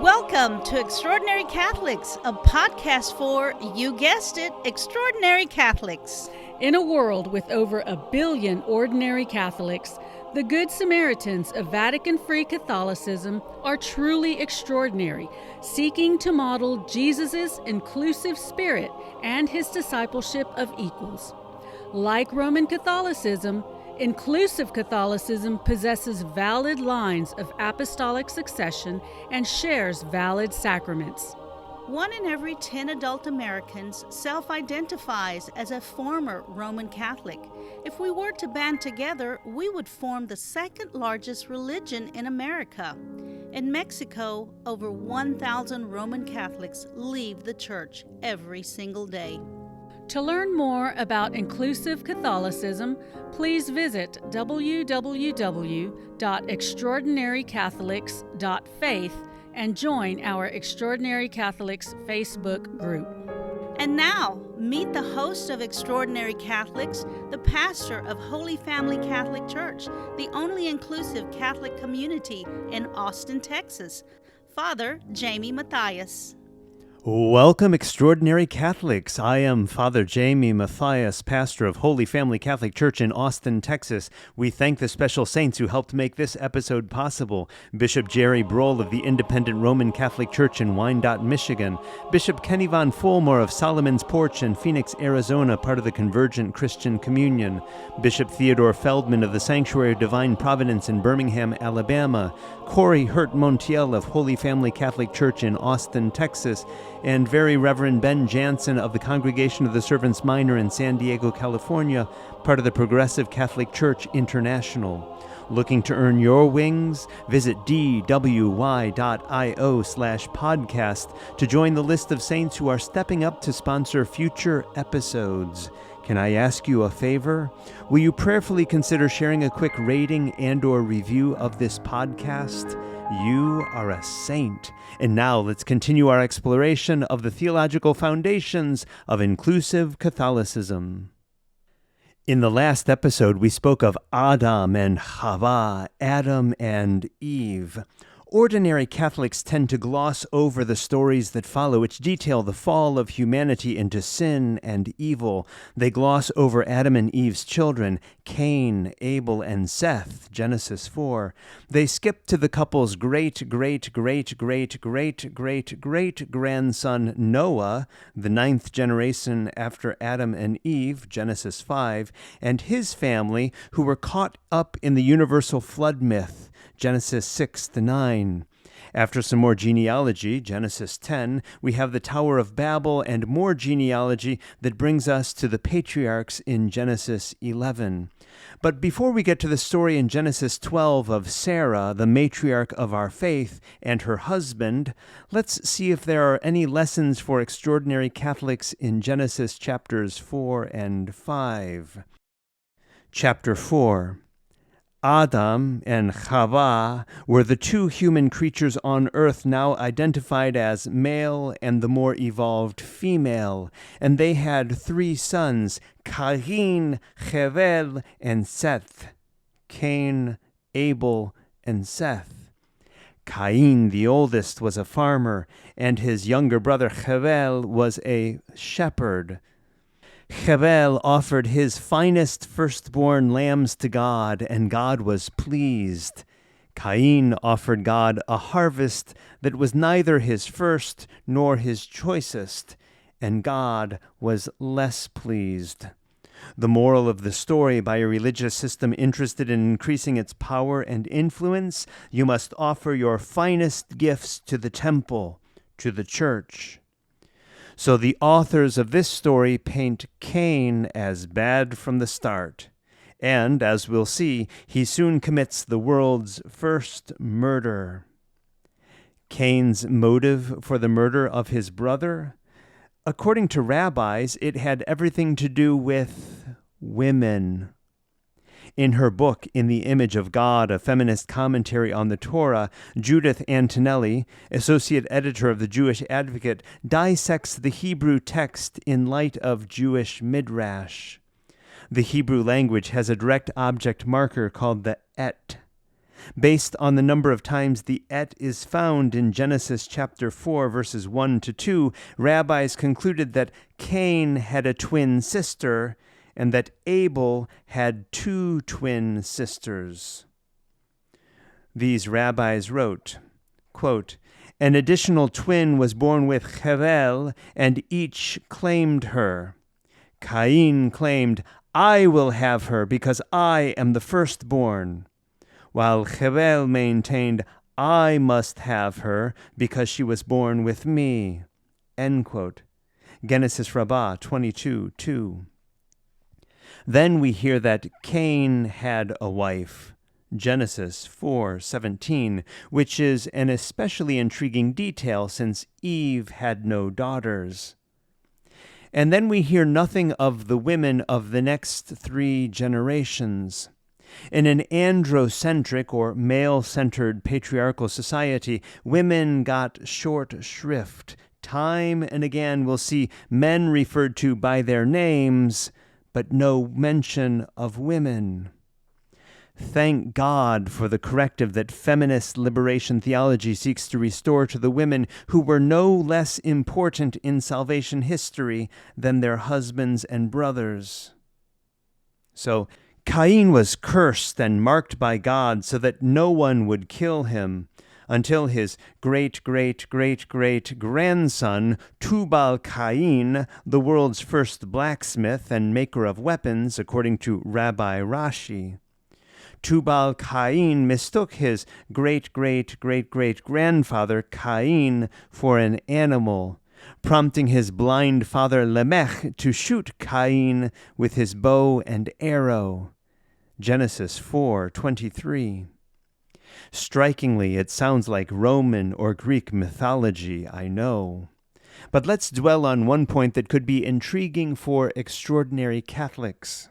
Welcome to Extraordinary Catholics, a podcast for, you guessed it, extraordinary Catholics. In a world with over 1 billion ordinary Catholics, the Good Samaritans of Vatican-free Catholicism are truly extraordinary, seeking to model Jesus' inclusive spirit and his discipleship of equals. Like Roman Catholicism, inclusive Catholicism possesses valid lines of apostolic succession and shares valid sacraments. 1 in every 10 adult Americans self-identifies as a former Roman Catholic. If we were to band together, we would form the second largest religion in America. In Mexico, over 1,000 Roman Catholics leave the church every single day. To learn more about inclusive Catholicism, please visit www.extraordinarycatholics.faith and join our Extraordinary Catholics Facebook group. And now, meet the host of Extraordinary Catholics, the pastor of Holy Family Catholic Church, the only inclusive Catholic community in Austin, Texas, Father Jamie Matthias. Welcome, Extraordinary Catholics. I am Father Jamie Matthias, pastor of Holy Family Catholic Church in Austin, Texas. We thank the special saints who helped make this episode possible. Bishop Jerry Broll of the Independent Roman Catholic Church in Wyandotte, Michigan. Bishop Kenny Von Fulmer of Solomon's Porch in Phoenix, Arizona, part of the Convergent Christian Communion. Bishop Theodore Feldman of the Sanctuary of Divine Providence in Birmingham, Alabama. Corey Hurt Montiel of Holy Family Catholic Church in Austin, Texas. And Very Reverend Ben Jansen of the Congregation of the Servants Minor in San Diego, California, part of the Progressive Catholic Church International. Looking to earn your wings? Visit dwy.io/podcast to join the list of saints who are stepping up to sponsor future episodes. Can I ask you a favor? Will you prayerfully consider sharing a quick rating and/or review of this podcast? You are a saint. And now let's continue our exploration of the theological foundations of inclusive Catholicism. In the last episode, we spoke of Adam and Chava, Adam and Eve. Ordinary Catholics tend to gloss over the stories that follow, which detail the fall of humanity into sin and evil. They gloss over Adam and Eve's children, Cain, Abel, and Seth, Genesis 4. They skip to the couple's great-great-great-great-great-great-grandson Noah, the 9th generation after Adam and Eve, Genesis 5, and his family, who were caught up in the universal flood myth, Genesis 6-9. After some more genealogy, Genesis 10, we have the Tower of Babel and more genealogy that brings us to the Patriarchs in Genesis 11. But before we get to the story in Genesis 12 of Sarah, the matriarch of our faith, and her husband, let's see if there are any lessons for extraordinary Catholics in Genesis chapters 4 and 5. Chapter 4. Adam and Chava were the two human creatures on earth now identified as male and the more evolved female, and they had 3 sons, Cain, Hevel, and Seth. Cain, Abel, and Seth. Cain, the oldest, was a farmer, and his younger brother Hevel was a shepherd. Hevel offered his finest firstborn lambs to God, and God was pleased. Cain offered God a harvest that was neither his first nor his choicest, and God was less pleased. The moral of the story: by a religious system interested in increasing its power and influence, you must offer your finest gifts to the temple, to the church. So the authors of this story paint Cain as bad from the start. And, as we'll see, he soon commits the world's first murder. Cain's motive for the murder of his brother? According to rabbis, it had everything to do with women. In her book, In the Image of God, a feminist commentary on the Torah, Judith Antonelli, associate editor of the Jewish Advocate, dissects the Hebrew text in light of Jewish midrash. The Hebrew language has a direct object marker called the et. Based on the number of times the et is found in Genesis chapter 4, verses 1 to 2, rabbis concluded that Cain had a twin sister and that Abel had 2 twin sisters. These rabbis wrote, quote, "An additional twin was born with Hevel, and each claimed her. Cain claimed, 'I will have her because I am the firstborn,' while Hevel maintained, 'I must have her because she was born with me.'" End quote. Genesis Rabbah 22:2. Then we hear that Cain had a wife, Genesis 4:17, which is an especially intriguing detail since Eve had no daughters. And then we hear nothing of the women of the next 3 generations. In an androcentric or male-centered patriarchal society, women got short shrift. Time and again we'll see men referred to by their names, but no mention of women. Thank God for the corrective that feminist liberation theology seeks to restore to the women who were no less important in salvation history than their husbands and brothers. So, Cain was cursed and marked by God so that no one would kill him until his great-great-great-great-grandson, Tubal-Cain, the world's first blacksmith and maker of weapons, according to Rabbi Rashi. Tubal-Cain mistook his great-great-great-great-grandfather Cain for an animal, prompting his blind father Lamech to shoot Cain with his bow and arrow. Genesis 4:23. Strikingly, it sounds like Roman or Greek mythology, I know. But let's dwell on one point that could be intriguing for extraordinary Catholics.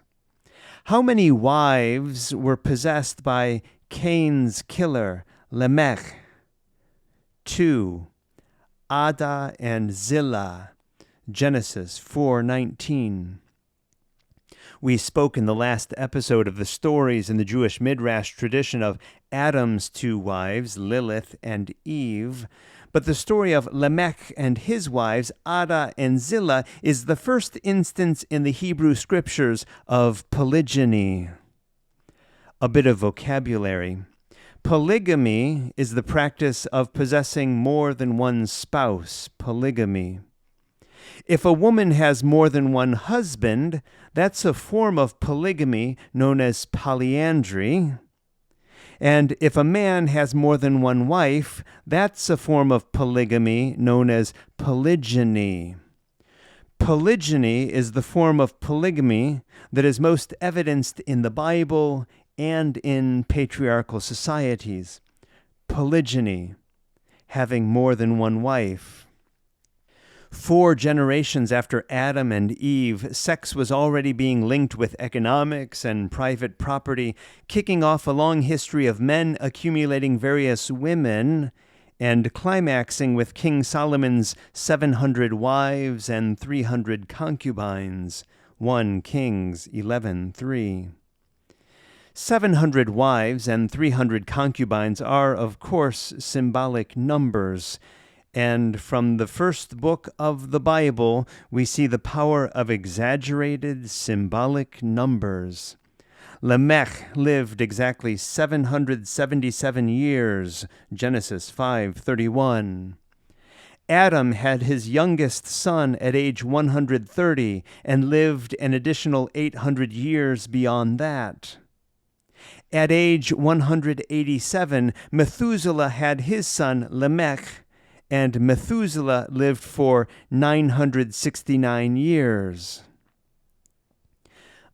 How many wives were possessed by Cain's killer, Lamech? 2. Ada and Zillah, Genesis 4:19. We spoke in the last episode of the stories in the Jewish Midrash tradition of Adam's 2 wives, Lilith and Eve, but the story of Lamech and his wives, Ada and Zillah, is the first instance in the Hebrew Scriptures of polygyny. A bit of vocabulary. Polygamy is the practice of possessing more than one spouse, polygamy. If a woman has more than one husband, that's a form of polygamy known as polyandry. And if a man has more than one wife, that's a form of polygamy known as polygyny. Polygyny is the form of polygamy that is most evidenced in the Bible and in patriarchal societies. Polygyny, having more than one wife. 4 generations after Adam and Eve, sex was already being linked with economics and private property, kicking off a long history of men accumulating various women and climaxing with King Solomon's 700 wives and 300 concubines, 1 Kings 11:3. 700 wives and 300 concubines are, of course, symbolic numbers. And from the first book of the Bible, we see the power of exaggerated symbolic numbers. Lamech lived exactly 777 years, Genesis 5:31. Adam had his youngest son at age 130 and lived an additional 800 years beyond that. At age 187, Methuselah had his son Lamech, and Methuselah lived for 969 years.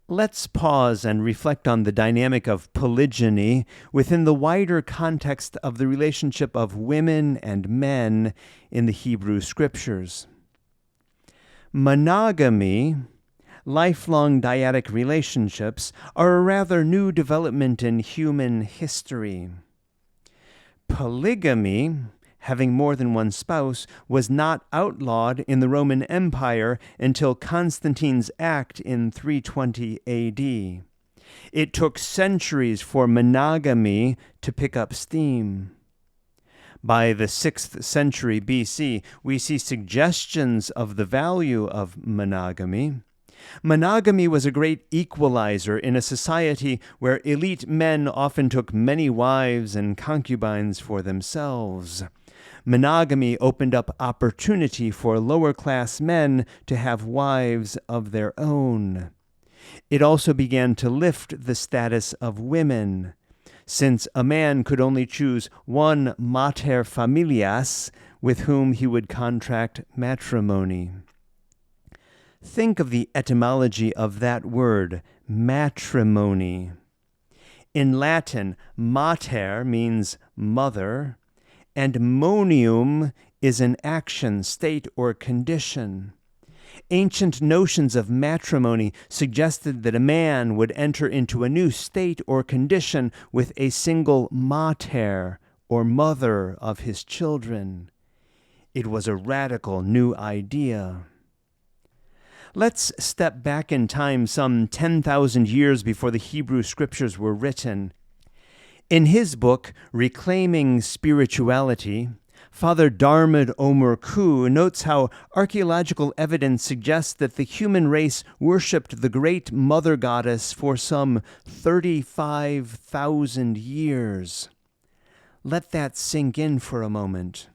Let's pause and reflect on the dynamic of polygyny within the wider context of the relationship of women and men in the Hebrew Scriptures. Monogamy, lifelong dyadic relationships, are a rather new development in human history. Polygamy, having more than one spouse, was not outlawed in the Roman Empire until Constantine's act in 320 AD. It took centuries for monogamy to pick up steam. By the 6th century BC, we see suggestions of the value of monogamy. Monogamy was a great equalizer in a society where elite men often took many wives and concubines for themselves. Monogamy opened up opportunity for lower-class men to have wives of their own. It also began to lift the status of women, since a man could only choose one mater familias with whom he would contract matrimony. Think of the etymology of that word, matrimony. In Latin, mater means mother, and monium is an action, state, or condition. Ancient notions of matrimony suggested that a man would enter into a new state or condition with a single mater, or mother of his children. It was a radical new idea. Let's step back in time some 10,000 years before the Hebrew Scriptures were written. In his book, Reclaiming Spirituality, Father Darmad Omer Koo notes how archaeological evidence suggests that the human race worshipped the great mother goddess for some 35,000 years. Let that sink in for a moment.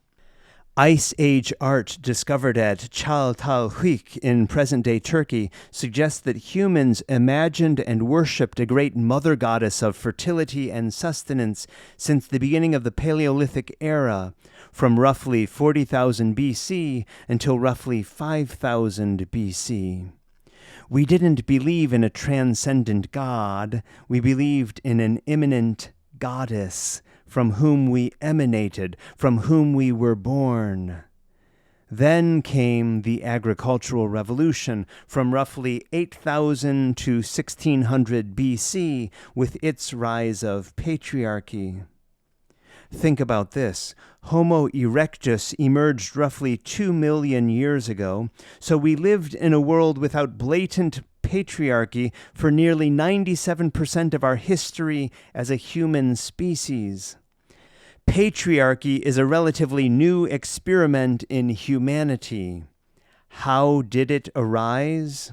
Ice Age art discovered at Çatalhöyük in present-day Turkey suggests that humans imagined and worshipped a great mother goddess of fertility and sustenance since the beginning of the Paleolithic era, from roughly 40,000 BC until roughly 5,000 BC. We didn't believe in a transcendent God, we believed in an immanent goddess, from whom we emanated, from whom we were born. Then came the agricultural revolution from roughly 8,000 to 1600 BC with its rise of patriarchy. Think about this. Homo erectus emerged roughly 2 million years ago, so we lived in a world without blatant patriarchy for nearly 97% of our history as a human species. Patriarchy is a relatively new experiment in humanity. How did it arise?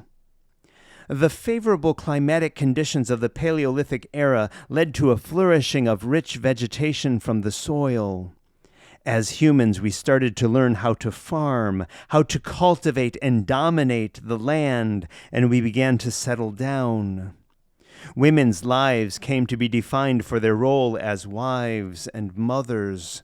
The favorable climatic conditions of the Paleolithic era led to a flourishing of rich vegetation from the soil. As humans, we started to learn how to farm, how to cultivate and dominate the land, and we began to settle down. Women's lives came to be defined for their role as wives and mothers.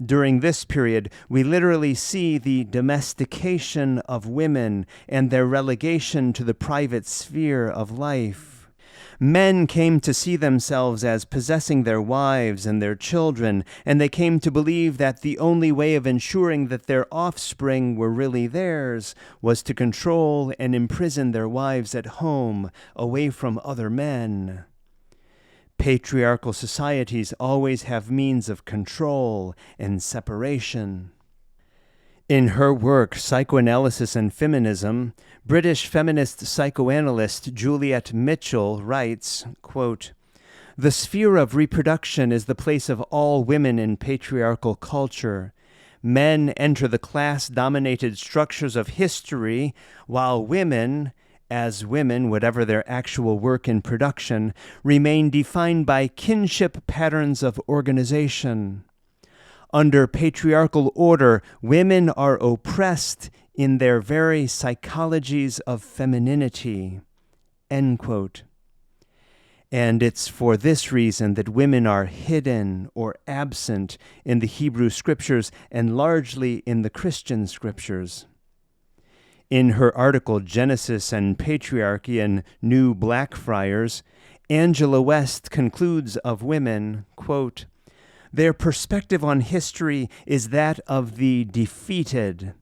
During this period, we literally see the domestication of women and their relegation to the private sphere of life. Men came to see themselves as possessing their wives and their children, and they came to believe that the only way of ensuring that their offspring were really theirs was to control and imprison their wives at home, away from other men. Patriarchal societies always have means of control and separation. In her work, Psychoanalysis and Feminism, British feminist psychoanalyst Juliet Mitchell writes, quote, "The sphere of reproduction is the place of all women in patriarchal culture. Men enter the class-dominated structures of history, while women, as women, whatever their actual work in production, remain defined by kinship patterns of organization. Under patriarchal order, women are oppressed in their very psychologies of femininity." End quote. And it's for this reason that women are hidden or absent in the Hebrew Scriptures and largely in the Christian Scriptures. In her article, Genesis and Patriarchy in New Blackfriars, Angela West concludes of women, quote, "Their perspective on history is that of the defeated.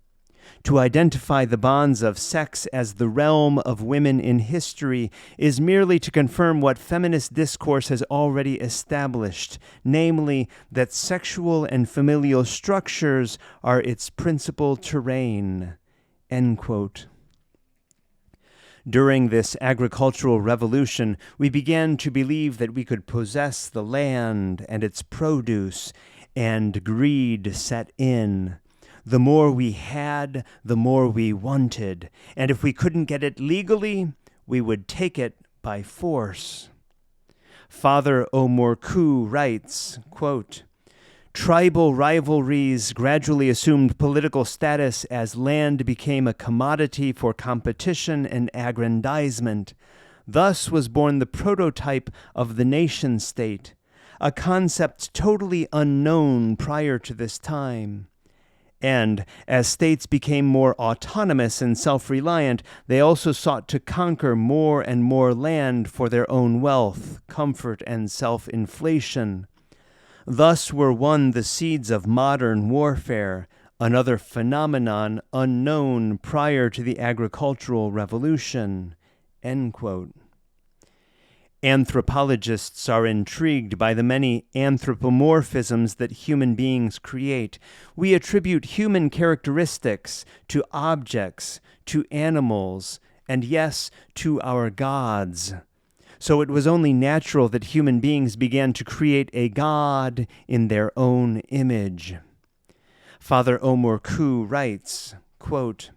To identify the bonds of sex as the realm of women in history is merely to confirm what feminist discourse has already established, namely that sexual and familial structures are its principal terrain." End quote. During this agricultural revolution, we began to believe that we could possess the land and its produce, and greed set in. The more we had, the more we wanted, and if we couldn't get it legally, we would take it by force. Father Omorku writes, quote, "Tribal rivalries gradually assumed political status as land became a commodity for competition and aggrandizement. Thus was born the prototype of the nation-state, a concept totally unknown prior to this time. And as states became more autonomous and self-reliant, they also sought to conquer more and more land for their own wealth, comfort, and self-inflation. Thus were won the seeds of modern warfare, another phenomenon unknown prior to the agricultural revolution." End quote. Anthropologists are intrigued by the many anthropomorphisms that human beings create. We attribute human characteristics to objects, to animals, and yes, to our gods. So it was only natural that human beings began to create a god in their own image. Father Omorku writes, quote,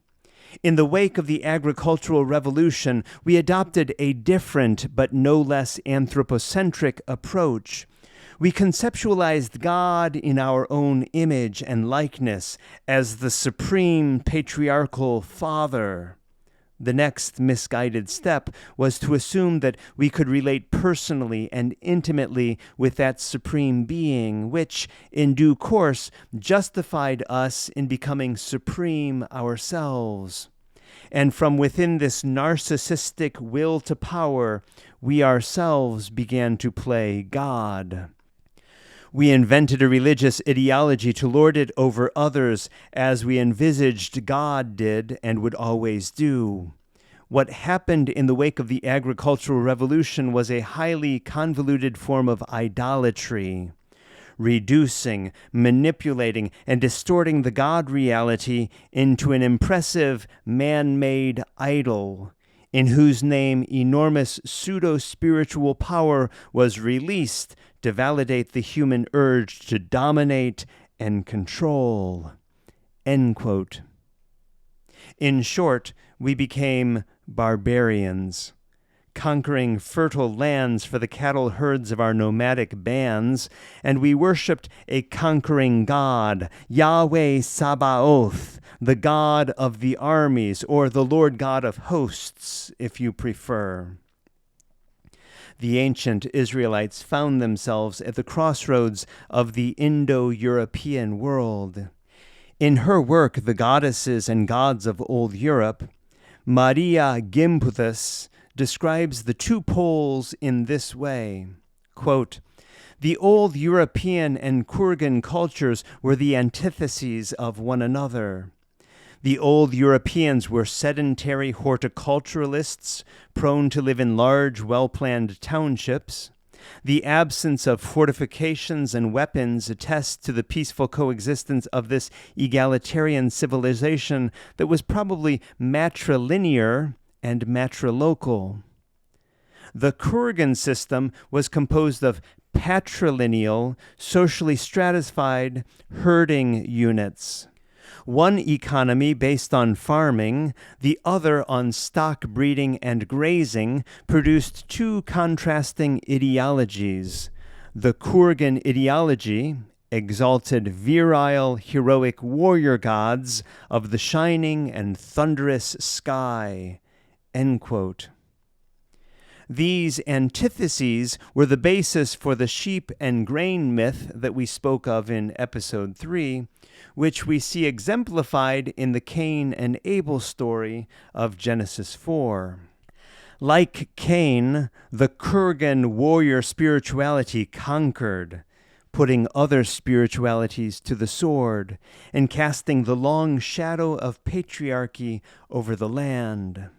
"In the wake of the agricultural revolution, we adopted a different but no less anthropocentric approach. We conceptualized God in our own image and likeness as the supreme patriarchal father. The next misguided step was to assume that we could relate personally and intimately with that supreme being, which, in due course, justified us in becoming supreme ourselves. And from within this narcissistic will to power, we ourselves began to play God. We invented a religious ideology to lord it over others as we envisaged God did and would always do. What happened in the wake of the agricultural revolution was a highly convoluted form of idolatry, reducing, manipulating, and distorting the God reality into an impressive man-made idol, in whose name enormous pseudo-spiritual power was released to validate the human urge to dominate and control." End quote. In short, we became barbarians, conquering fertile lands for the cattle herds of our nomadic bands, and we worshipped a conquering God, Yahweh Sabaoth, the God of the armies, or the Lord God of hosts, if you prefer. The ancient Israelites found themselves at the crossroads of the Indo-European world. In her work, The Goddesses and Gods of Old Europe, Maria Gimbuthus describes the two poles in this way, quote, "The old European and Kurgan cultures were the antitheses of one another. The old Europeans were sedentary horticulturalists, prone to live in large, well-planned townships. The absence of fortifications and weapons attests to the peaceful coexistence of this egalitarian civilization that was probably matrilinear and matrilocal. The Kurgan system was composed of patrilineal, socially stratified herding units. One economy based on farming, the other on stock breeding and grazing, produced two contrasting ideologies. The Kurgan ideology exalted virile, heroic warrior gods of the shining and thunderous sky." End quote. These antitheses were the basis for the sheep and grain myth that we spoke of in episode 3, which we see exemplified in the Cain and Abel story of Genesis 4. Like Cain, the Kurgan warrior spirituality conquered, putting other spiritualities to the sword and casting the long shadow of patriarchy over the land.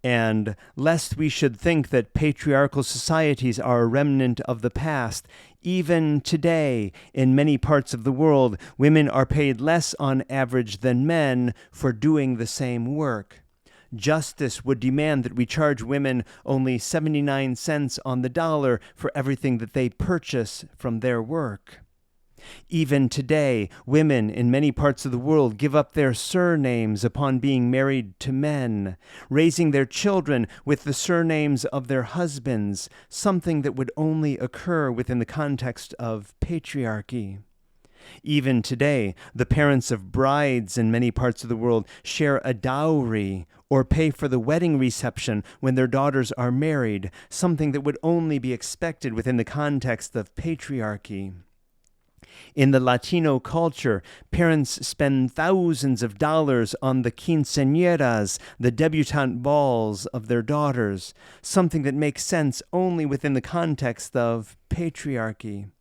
And lest we should think that patriarchal societies are a remnant of the past, even today, in many parts of the world, women are paid less on average than men for doing the same work. Justice would demand that we charge women only 79 cents on the dollar for everything that they purchase from their work. Even today, women in many parts of the world give up their surnames upon being married to men, raising their children with the surnames of their husbands, something that would only occur within the context of patriarchy. Even today, the parents of brides in many parts of the world share a dowry or pay for the wedding reception when their daughters are married, something that would only be expected within the context of patriarchy. In the Latino culture, parents spend thousands of dollars on the quinceañeras, the debutante balls of their daughters, something that makes sense only within the context of patriarchy.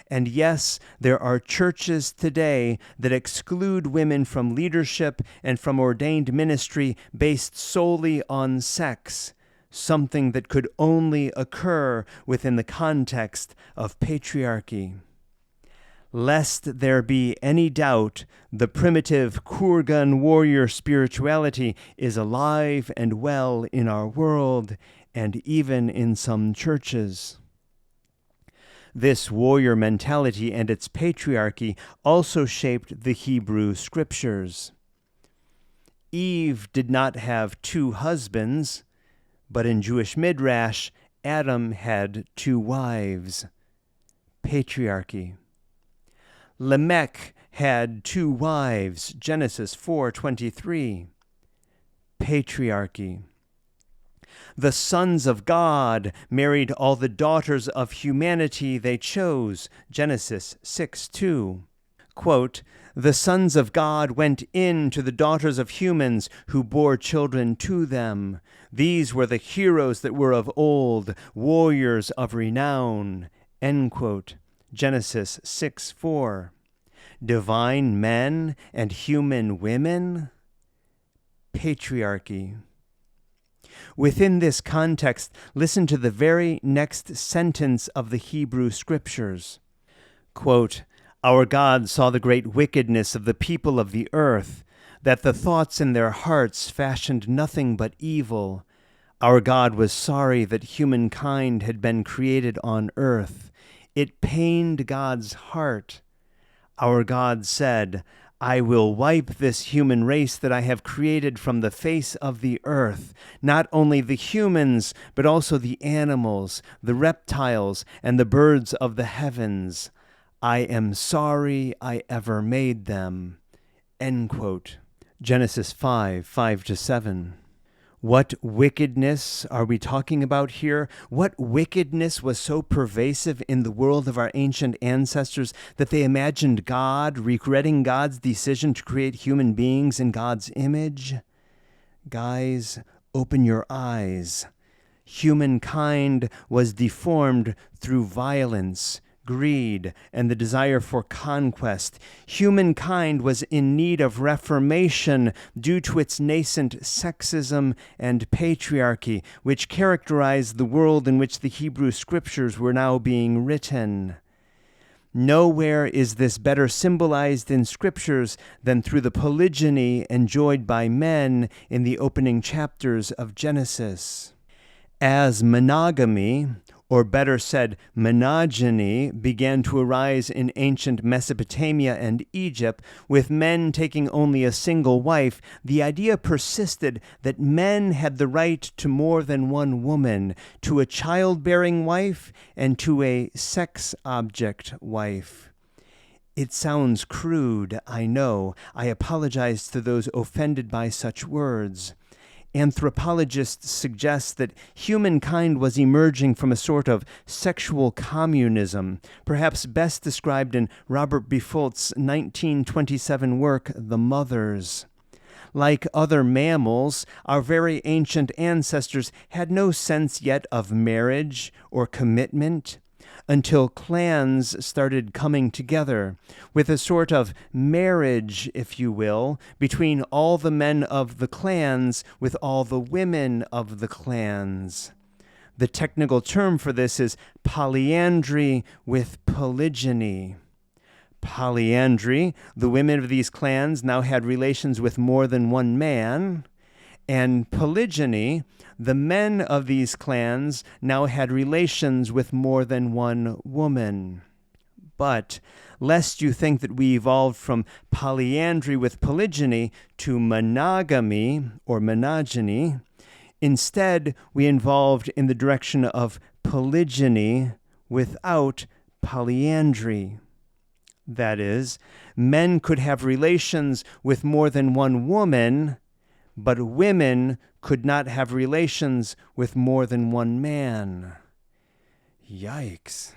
And yes, there are churches today that exclude women from leadership and from ordained ministry based solely on sex, something that could only occur within the context of patriarchy. Lest there be any doubt, the primitive Kurgan warrior spirituality is alive and well in our world, and even in some churches. This warrior mentality and its patriarchy also shaped the Hebrew scriptures. Eve did not have two husbands, but in Jewish midrash, Adam had two wives. Patriarchy. Lamech had two wives, Genesis 4:23. Patriarchy. The sons of God married all the daughters of humanity they chose, Genesis 6:2. Quote, "The sons of God went in to the daughters of humans who bore children to them. These were the heroes that were of old, warriors of renown." End quote. Genesis 6:4. Divine men and human women? Patriarchy. Within this context, listen to the very next sentence of the Hebrew Scriptures. Quote, "Our God saw the great wickedness of the people of the earth, that the thoughts in their hearts fashioned nothing but evil. Our God was sorry that humankind had been created on earth. It pained God's heart. Our God said, 'I will wipe this human race that I have created from the face of the earth, not only the humans, but also the animals, the reptiles, and the birds of the heavens. I am sorry I ever made them.'" End quote. Genesis 5:5-7. What wickedness are we talking about here? What wickedness was so pervasive in the world of our ancient ancestors that they imagined God regretting God's decision to create human beings in God's image? Guys, open your eyes. Humankind was deformed through violence, greed, and the desire for conquest. Humankind was in need of reformation due to its nascent sexism and patriarchy, which characterized the world in which the Hebrew Scriptures were now being written. Nowhere is this better symbolized in Scriptures than through the polygyny enjoyed by men in the opening chapters of Genesis. As monogamy, or better said, monogyny, began to arise in ancient Mesopotamia and Egypt, with men taking only a single wife, the idea persisted that men had the right to more than one woman, to a childbearing wife and to a sex object wife. It sounds crude, I know. I apologize to those offended by such words. Anthropologists suggest that humankind was emerging from a sort of sexual communism, perhaps best described in Robert Biffolt's 1927 work, The Mothers. Like other mammals, our very ancient ancestors had no sense yet of marriage or commitment, until clans started coming together, with a sort of marriage, if you will, between all the men of the clans with all the women of the clans. The technical term for this is polyandry with polygyny. Polyandry, the women of these clans now had relations with more than one man, and polygyny, the men of these clans now had relations with more than one woman. But lest you think that we evolved from polyandry with polygyny to monogamy or monogyny, instead we evolved in the direction of polygyny without polyandry. That is, men could have relations with more than one woman, but women could not have relations with more than one man. Yikes.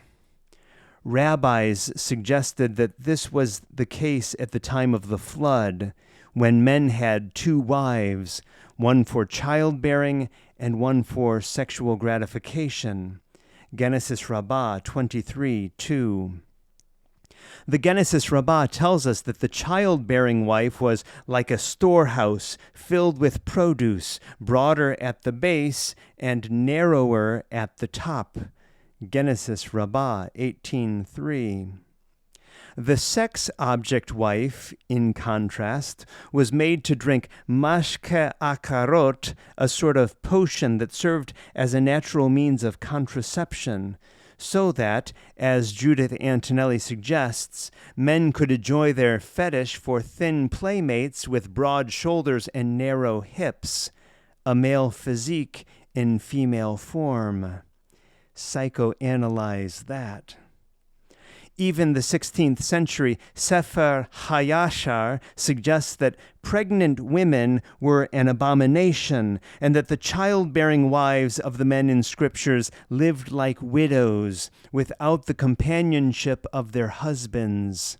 Rabbis suggested that this was the case at the time of the flood, when men had two wives, one for childbearing and one for sexual gratification. Genesis Rabbah 23:2. The Genesis Rabbah tells us that the childbearing wife was like a storehouse filled with produce, broader at the base and narrower at the top. Genesis Rabbah 18:3. The sex object wife, in contrast, was made to drink mashke akarot, a sort of potion that served as a natural means of contraception, so that, as Judith Antonelli suggests, men could enjoy their fetish for thin playmates with broad shoulders and narrow hips, a male physique in female form. Psychoanalyze that. Even the 16th century Sefer HaYashar suggests that pregnant women were an abomination and that the childbearing wives of the men in scriptures lived like widows without the companionship of their husbands.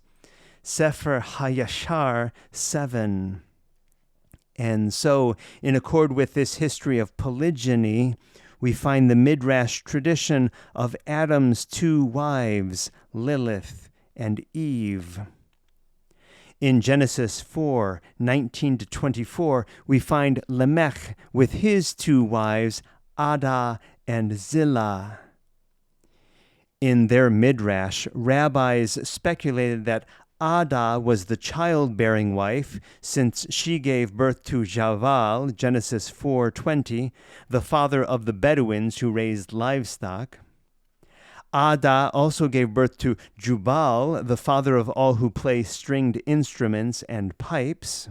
Sefer HaYashar 7. And so, in accord with this history of polygyny, we find the Midrash tradition of Adam's two wives, Lilith and Eve. In Genesis 4:19-24, we find Lamech with his two wives, Adah and Zillah. In their Midrash, rabbis speculated that Adah was the childbearing wife, since she gave birth to Javal, Genesis 4:20, the father of the Bedouins who raised livestock. Adah also gave birth to Jubal, the father of all who play stringed instruments and pipes.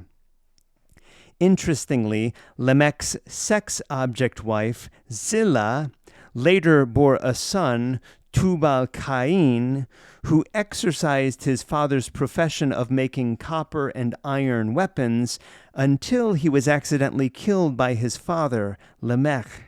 Interestingly, Lamech's sex object wife, Zillah, later bore a son, Tubal-Cain, who exercised his father's profession of making copper and iron weapons until he was accidentally killed by his father, Lamech.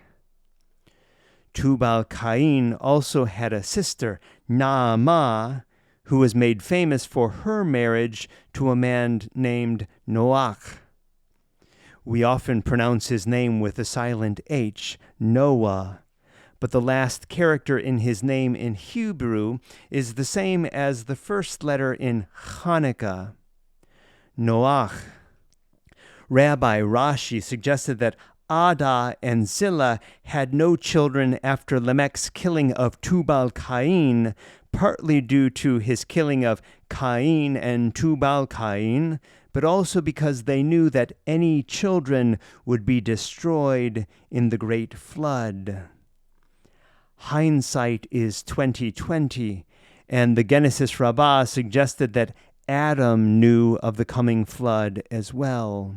Tubal-Cain also had a sister, Naamah, who was made famous for her marriage to a man named Noach. We often pronounce his name with a silent H, Noah, but the last character in his name in Hebrew is the same as the first letter in Hanukkah, Noach. Rabbi Rashi suggested that Adah and Zillah had no children after Lamech's killing of Tubal-Cain, partly due to his killing of Cain and Tubal-Cain, but also because they knew that any children would be destroyed in the great flood. Hindsight is 20/20, and the Genesis Rabbah suggested that Adam knew of the coming flood as well.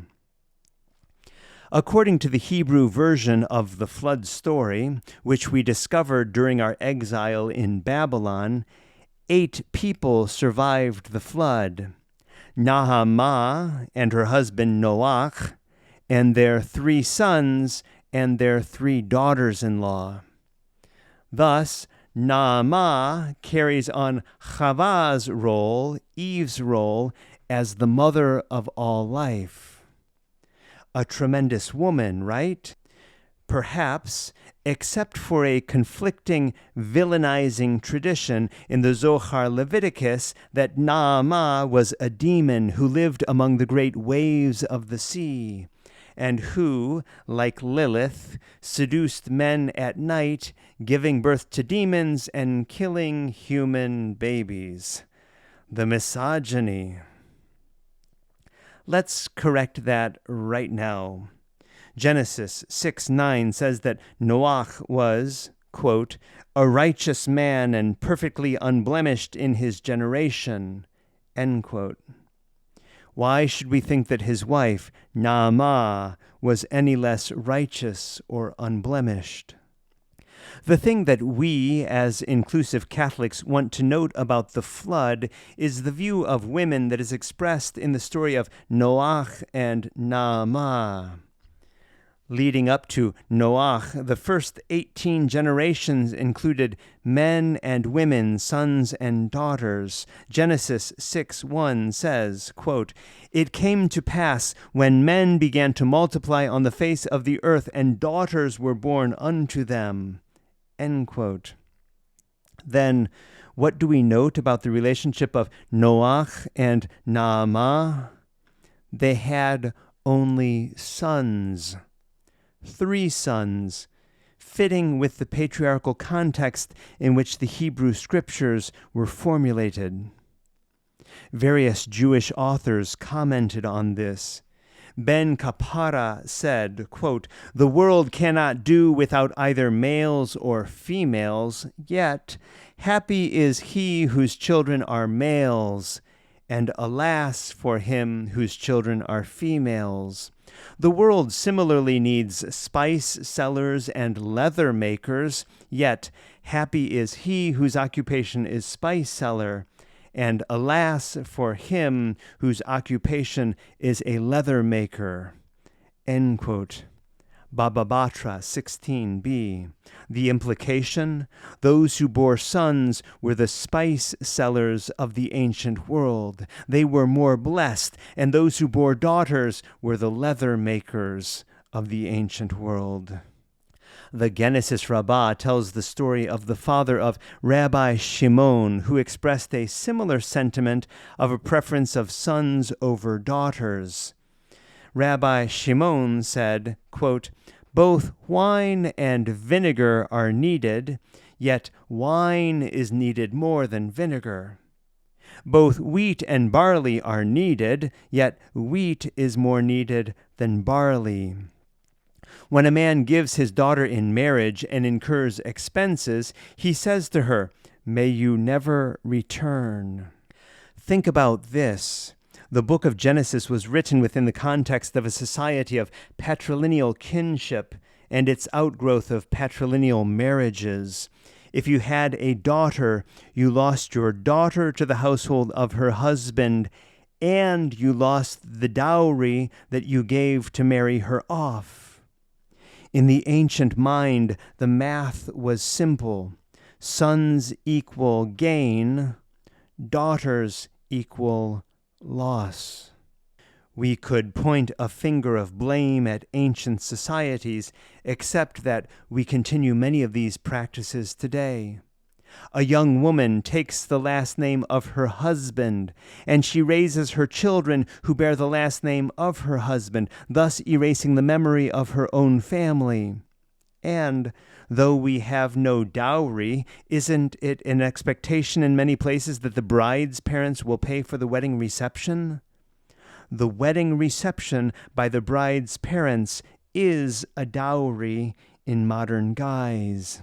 According to the Hebrew version of the flood story, which we discovered during our exile in Babylon, 8 people survived the flood: Naamah and her husband Noach, and their 3 sons and their 3 daughters-in-law. Thus, Naamah carries on Chava's role, Eve's role, as the mother of all life. A tremendous woman, right? Perhaps, except for a conflicting, villainizing tradition in the Zohar Leviticus that Naamah was a demon who lived among the great waves of the sea, and who, like Lilith, seduced men at night, giving birth to demons and killing human babies. The misogyny. Let's correct that right now. Genesis 6:9 says that Noach was, quote, a righteous man and perfectly unblemished in his generation, end quote. Why should we think that his wife, Naamah, was any less righteous or unblemished? The thing that we, as inclusive Catholics, want to note about the flood is the view of women that is expressed in the story of Noach and Naamah. Leading up to Noach, the first 18 generations included men and women, sons and daughters. Genesis 6:1 says, quote, it came to pass when men began to multiply on the face of the earth, and daughters were born unto them, end quote. Then, what do we note about the relationship of Noach and Naamah? They had only sons. 3 sons, fitting with the patriarchal context in which the Hebrew scriptures were formulated. Various Jewish authors commented on this. Ben Kapara said, quote, the world cannot do without either males or females, yet happy is he whose children are males, and alas for him whose children are females. The world similarly needs spice sellers and leather makers, yet happy is he whose occupation is spice seller, and alas for him whose occupation is a leather maker. End quote. Baba Batra 16b. The implication? Those who bore sons were the spice sellers of the ancient world. They were more blessed, and those who bore daughters were the leather makers of the ancient world. The Genesis Rabbah tells the story of the father of Rabbi Shimon, who expressed a similar sentiment of a preference of sons over daughters. Rabbi Shimon said, quote, both wine and vinegar are needed, yet wine is needed more than vinegar. Both wheat and barley are needed, yet wheat is more needed than barley. When a man gives his daughter in marriage and incurs expenses, he says to her, may you never return. Think about this. The book of Genesis was written within the context of a society of patrilineal kinship and its outgrowth of patrilineal marriages. If you had a daughter, you lost your daughter to the household of her husband, and you lost the dowry that you gave to marry her off. In the ancient mind, the math was simple. Sons equal gain, daughters equal loss. We could point a finger of blame at ancient societies, except that we continue many of these practices today. A young woman takes the last name of her husband, and she raises her children who bear the last name of her husband, thus erasing the memory of her own family. And, though we have no dowry, isn't it an expectation in many places that the bride's parents will pay for the wedding reception? The wedding reception by the bride's parents is a dowry in modern guise.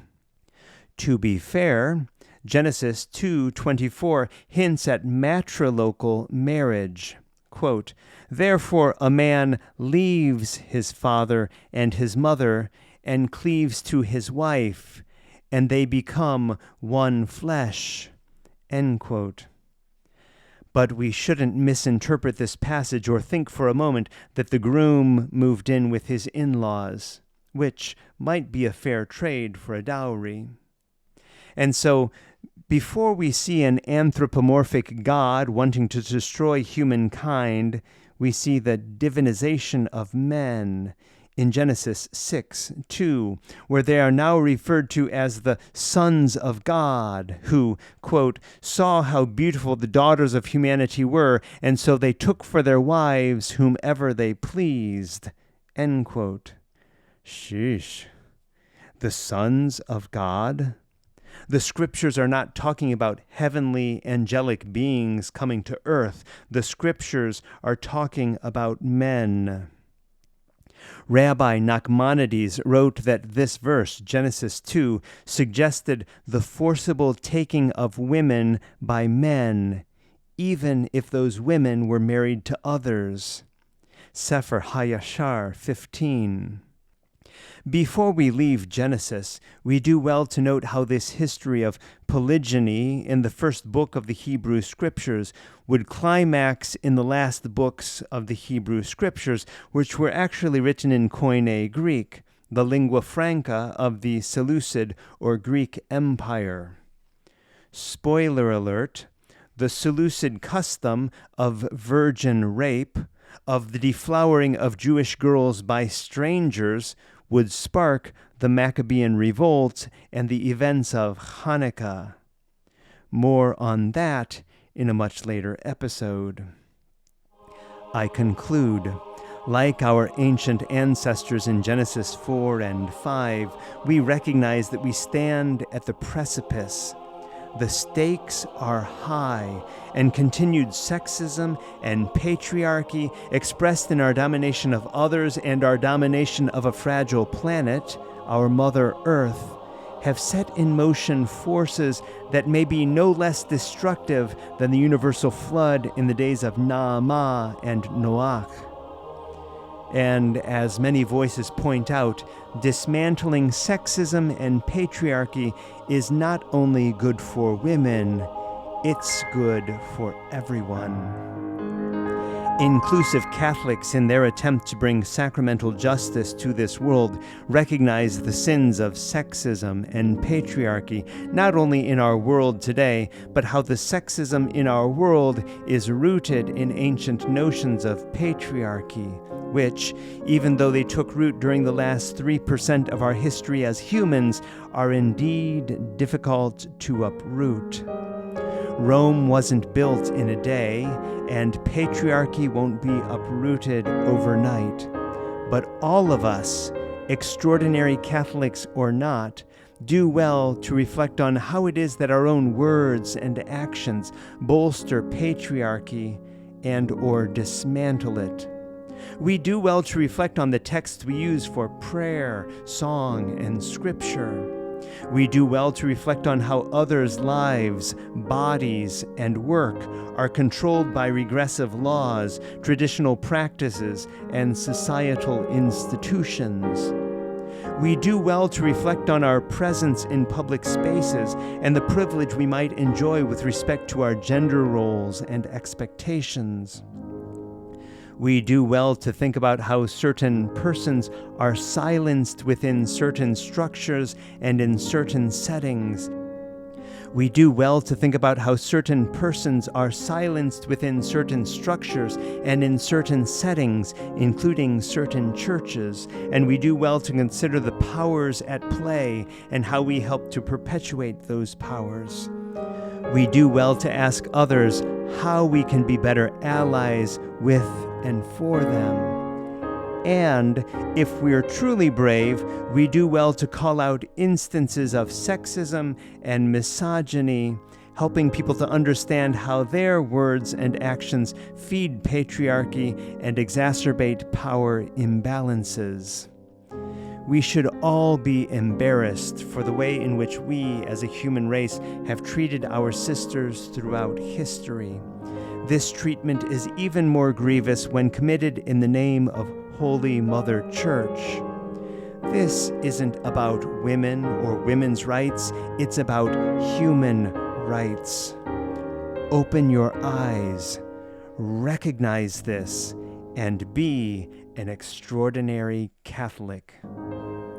To be fair, Genesis 2:24 hints at matrilocal marriage. Quote, therefore a man leaves his father and his mother and cleaves to his wife, and they become one flesh. End quote. But we shouldn't misinterpret this passage or think for a moment that the groom moved in with his in-laws, which might be a fair trade for a dowry. And so, before we see an anthropomorphic God wanting to destroy humankind, we see the divinization of men in Genesis 6:2, where they are now referred to as the sons of God, who, quote, saw how beautiful the daughters of humanity were, and so they took for their wives whomever they pleased, end quote. Sheesh. The sons of God? The scriptures are not talking about heavenly angelic beings coming to earth. The scriptures are talking about men. Rabbi Nachmanides wrote that this verse, Genesis 2, suggested the forcible taking of women by men, even if those women were married to others. Sefer HaYashar 15. Before we leave Genesis, we do well to note how this history of polygyny in the first book of the Hebrew Scriptures would climax in the last books of the Hebrew Scriptures, which were actually written in Koine Greek, the lingua franca of the Seleucid or Greek Empire. Spoiler alert, the Seleucid custom of virgin rape, of the deflowering of Jewish girls by strangers, would spark the Maccabean revolt and the events of Hanukkah. More on that in a much later episode. I conclude, like our ancient ancestors in Genesis 4 and 5, we recognize that we stand at the precipice. The stakes are high, and continued sexism and patriarchy, expressed in our domination of others and our domination of a fragile planet, our Mother Earth, have set in motion forces that may be no less destructive than the universal flood in the days of Naamah and Noach. And as many voices point out, dismantling sexism and patriarchy is not only good for women, it's good for everyone. Inclusive Catholics, in their attempt to bring sacramental justice to this world, recognize the sins of sexism and patriarchy, not only in our world today, but how the sexism in our world is rooted in ancient notions of patriarchy, which, even though they took root during the last 3% of our history as humans, are indeed difficult to uproot. Rome wasn't built in a day, and patriarchy won't be uprooted overnight. But all of us, extraordinary Catholics or not, do well to reflect on how it is that our own words and actions bolster patriarchy and or dismantle it. We do well to reflect on the texts we use for prayer, song, and scripture. We do well to reflect on how others' lives, bodies, and work are controlled by regressive laws, traditional practices, and societal institutions. We do well to reflect on our presence in public spaces and the privilege we might enjoy with respect to our gender roles and expectations. We do well to think about how certain persons are silenced within certain structures and in certain settings. We do well to think about how certain persons are silenced within certain structures and in certain settings, including certain churches, and we do well to consider the powers at play and how we help to perpetuate those powers. We do well to ask others how we can be better allies with and for them. And if we're truly brave, we do well to call out instances of sexism and misogyny, helping people to understand how their words and actions feed patriarchy and exacerbate power imbalances. We should all be embarrassed for the way in which we, as a human race, have treated our sisters throughout history. This treatment is even more grievous when committed in the name of Holy Mother Church. This isn't about women or women's rights, it's about human rights. Open your eyes, recognize this, and be an extraordinary Catholic.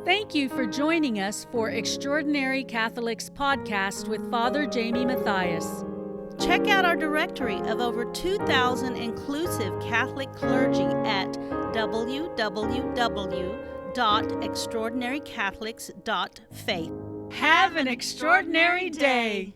Thank you for joining us for Extraordinary Catholics podcast with Father Jamie Matthias. Check out our directory of over 2,000 inclusive Catholic clergy at www.extraordinarycatholics.faith. Have an extraordinary day!